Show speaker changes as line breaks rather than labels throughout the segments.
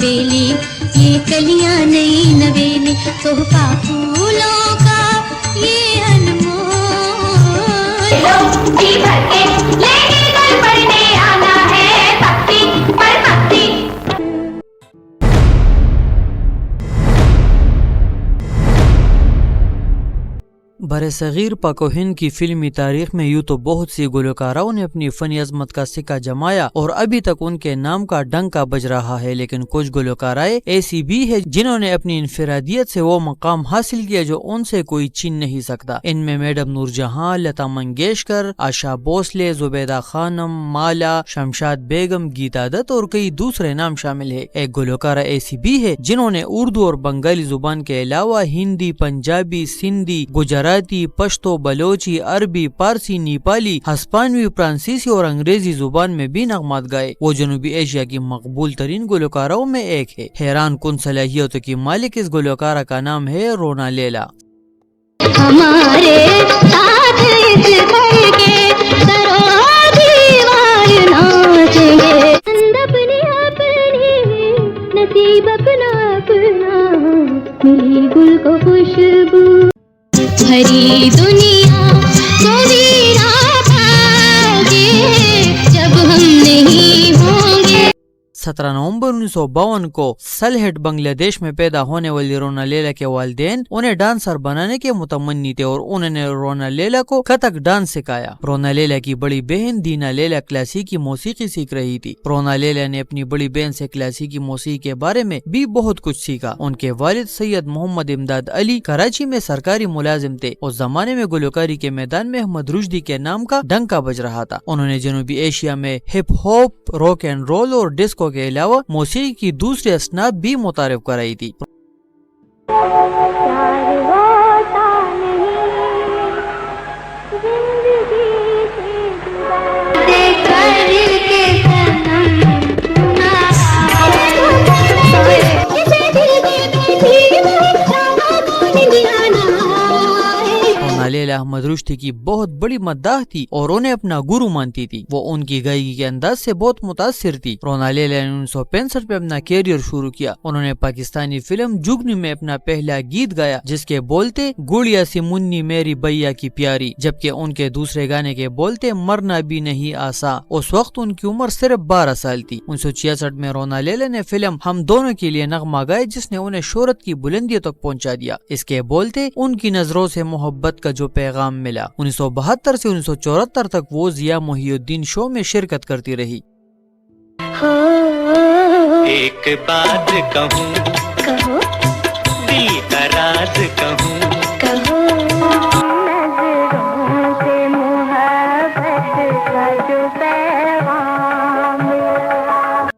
बेली, ये कलियां नई नवेली, तोहफा फूलों का ये अनमोल। लो जी भर के लेके कल पढ़ने आना है, भक्ति पर भक्ति।
बरसगीर पाक और हिंद की फिल्मी तारीख में यूँ तो बहुत सी गुलकाराओं ने अपनी फनी अजमत का सिक्का जमाया और अभी तक उनके नाम का डंका बज रहा है, लेकिन कुछ गुलकाराएं ऐसी भी है जिन्होंने अपनी इनफरादियत से वो मकाम हासिल किया जो उनसे कोई छीन नहीं सकता। इनमें मैडम नूरजहां, लता मंगेशकर, आशा भोसले, जुबैदा खानम, माला, शमशाद बेगम, गीता दत्त और कई दूसरे नाम शामिल है। एक गुलकारा ऐसी भी है जिन्होंने उर्दू और बंगाली जुबान के अलावा हिंदी, पंजाबी, सिंधी, गुजराती, पश्तो, बलोची, अरबी, पारसी, नेपाली, हिस्पानवी, फ्रांसीसी और अंग्रेजी जुबान में भी नगमात गाए। वो जनूबी एशिया की मकबूल तरीन गुलकारों में एक है। हैरान कुन सलाहियतों की मालिक इस गुलकारा का नाम है रोना लैला।
हमारे साथ इस घर के सरों दीवार नाचेंगे, अपनी अपनी नसीब अपना अपना, मिली गुल को खुशबू, भरी दुनिया को वीरा पाओगे जब हम नहीं होंगे।
17 नवंबर 1952 को सलहेट बांग्लादेश में पैदा होने वाली रोना लैला के वालिदैन उन्हें डांसर बनाने के मुतमन्नी थे और उन्होंने रोना लैला को कथक डांस सिखाया। रोना लैला की बड़ी बहन दीना लैला क्लासिकी मौसीकी सीख रही थी। रोना लैला ने अपनी बड़ी बहन से क्लासिकी मौसीकी के बारे में भी बहुत कुछ सीखा। उनके वालिद सैयद मोहम्मद इमदाद अली कराची में सरकारी मुलाजिम थे। उस जमाने में गुलकारी के मैदान में अहमद रुश्दी के नाम का डंका बज रहा था। उन्होंने जनूबी एशिया में hip hop, rock and roll और डिस्को के अलावा मौसीकी की दूसरी असनाफ भी मुतारिफ कराई थी। लैला अहमद रुश्दी की बहुत बड़ी मद्दाह थी और उन्हें अपना गुरु मानती थी। वो उनकी गायकी के अंदाज से बहुत मुतासिर थी। रोना लैला ने 1965 में अपना कैरियर शुरू किया। उन्होंने पाकिस्तानी फिल्म जुगनू में अपना पहला गीत गाया जिसके बोलते गुड़िया सी मुन्नी मेरी बैया की प्यारी, जबकि उनके दूसरे गाने के बोलते मरना भी नहीं आसा। उस वक्त उनकी उम्र सिर्फ 12 साल थी। 1966 में रोना लैला ने फिल्म हम दोनों के लिए नगमा गाया जिसने उन्हें शोहरत की बुलंदियों तक पहुँचा दिया। इसके बोलते उनकी नजरों से मोहब्बत का जो पैगाम मिला। 1972 से 1974 तक वो जिया मोहिउद्दीन शो में शिरकत करती रही।
एक बात कहूँ,
कहो
दिल का राज कहूँ,
कहो, नजरों से मोहब्बत का जो पैगाम मिला।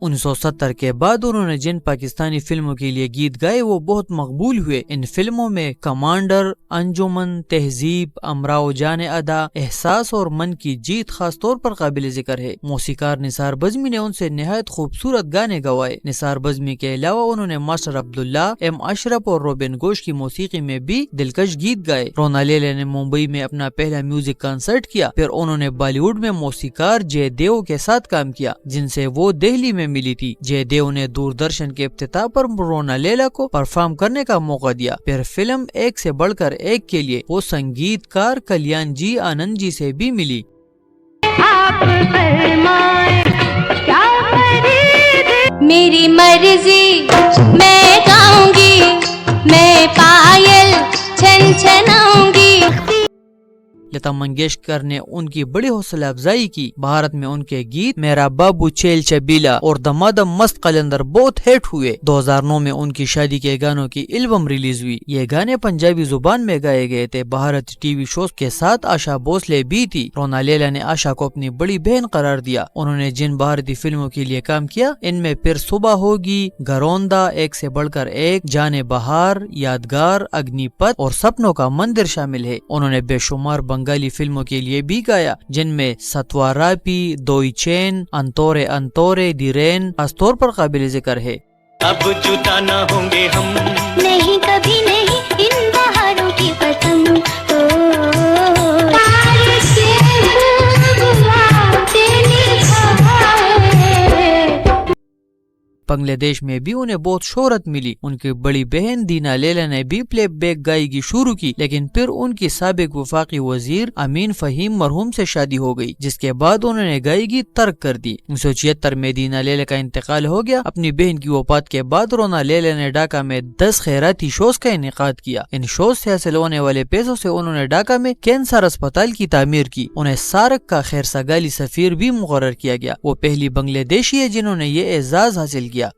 1970 के बाद उन्होंने जिन पाकिस्तानी फिल्मों के लिए गीत गाए वो बहुत मकबूल हुए। इन फिल्मों में कमांडर, अंजुमन, तहजीब, अमराओ जाने अदा, एहसास और मन की जीत खास तौर पर काबिल जिक्र है। मौसीकार निसार बज़मी ने उनसे निहायत खूबसूरत गाने गवाए। निसार बज़मी के अलावा उन्होंने मास्टर अब्दुल्ला, एम अशरफ और रोबिन गोश की मौसीकी में भी दिलकश गीत गाए। रोना लैला ने मुंबई में अपना पहला म्यूजिक कंसर्ट किया। फिर उन्होंने बॉलीवुड में मौसीकार जयदेव के साथ काम किया जिनसे वो दिल्ली में मिली थी। जयदेव ने दूरदर्शन के इफ्तिताह पर रोना लैला को परफॉर्म करने का मौका दिया। फिर फिल्म एक से बढ़कर एक के लिए वो संगीतकार कल्याण जी आनंद जी से भी मिली।
आप फरमाएं क्या फरीद, मेरी मर्जी मैं गाऊंगी, मैं पायल छन छनाऊंगी।
लता मंगेशकर ने उनकी बड़ी हौसला अफजाई की। भारत में उनके गीत मेरा बाबू चेल चबीला और दमादम मस्त कलंदर बहुत हिट हुए। 2009 में उनकी शादी के गानों की एल्बम रिलीज हुई। ये गाने पंजाबी जुबान में गाए गए थे। भारतीय टीवी शोज के साथ आशा भोसले भी थी। रोना लैला ने आशा को अपनी बड़ी बहन करार दिया। उन्होंने जिन भारतीय फिल्मों के लिए काम किया इनमें फिर सुबह होगी, घरौंदा, एक से बढ़कर एक, जाने बहार, यादगार, अग्निपथ और सपनों का मंदिर शामिल है। उन्होंने बेशुमार बंगाली फिल्मों के लिए भी गाया जिनमें सतवारापी, दोई चैन, अंतोरे अंतोरे, दिरेन खास तौर पर काबिल जिक्र है।
अब जुदा ना होंगे हम,
नहीं कभी नहीं, इन बहारों की कसम।
بنگلہ دیش میں بھی انہیں بہت شہرت ملی۔ ان کی بڑی بہن دینا لیلا نے بھی پلے بیک گائیگی شروع کی، لیکن پھر ان کی سابق وفاقی وزیر امین فہیم مرحوم سے شادی ہو گئی، جس کے بعد انہوں نے گائیگی ترک کر دی۔ 1976 میں دینا لیلا کا انتقال ہو گیا۔ اپنی بہن کی وفات کے بعد رونا لیلا نے ڈھاکہ میں 10 خیراتی شوز کا انعقاد کیا۔ ان شوز سے حاصل ہونے والے پیسوں سے انہوں نے ڈھاکہ میں کینسر اسپتال کی تعمیر کی۔ انہیں سارک کا خیر سگالی سفیر بھی مقرر کیا گیا۔ وہ پہلی بنگلہ دیشی ہے جنہوں نے یہ اعزاز حاصل کیا۔